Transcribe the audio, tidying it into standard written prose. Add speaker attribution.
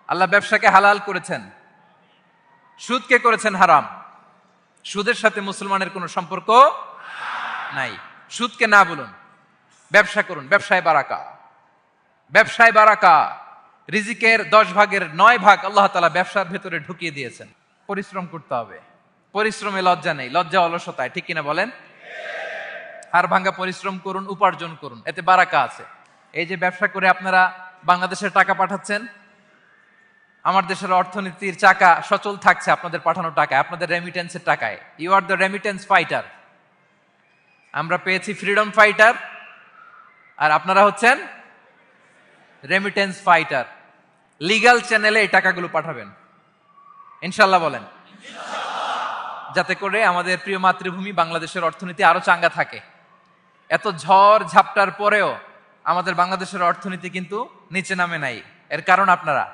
Speaker 1: আল্লাহ ব্যবসাকে হালাল করেছেন, সুদকে করেছেন হারাম। সুদের সাথে মুসলমানের কোনো সম্পর্ক নাই। সুদকে না বলুন, ব্যবসা করুন। ব্যবসায় বারাকা, ব্যবসায় বারাকা। রিজিকের 10 ভাগের 9 ভাগ আল্লাহ তাআলা ব্যবসার ভেতরে ঢুকিয়ে দিয়েছেন। পরিশ্রম করতে হবে। পরিশ্রমে লজ্জা নেই, লজ্জা অলসতায়, ঠিক কিনা বলেন? হাড় ভাঙ্গা পরিশ্রম করুন, উপার্জন করুন, এতে বারাকা আছে। এই যে ব্যবসা করে আপনারা বাংলাদেশের টাকা পাঠাচ্ছেন, আমার দেশের অর্থনীতির চাকা সচল থাকছে আপনাদের পাঠানো টাকায়, আপনাদের রেমিটেন্সের টাকায়। You are the remittance fighter. আমরা পেয়েছি ফ্রিডম ফাইটার, আর আপনারা হচ্ছেন রেমিটেন্স ফাইটার। লিগ্যাল চ্যানেলে এই টাকাগুলো পাঠাবেন ইনশাল্লাহ, বলেন, যাতে করে আমাদের প্রিয় মাতৃভূমি বাংলাদেশের অর্থনীতি আরো চাঙ্গা থাকে। এত ঝড় ঝাপটার পরেও আমাদের বাংলাদেশের অর্থনীতি কিন্তু নিচে নামে নাই। এর কারণ আপনারা।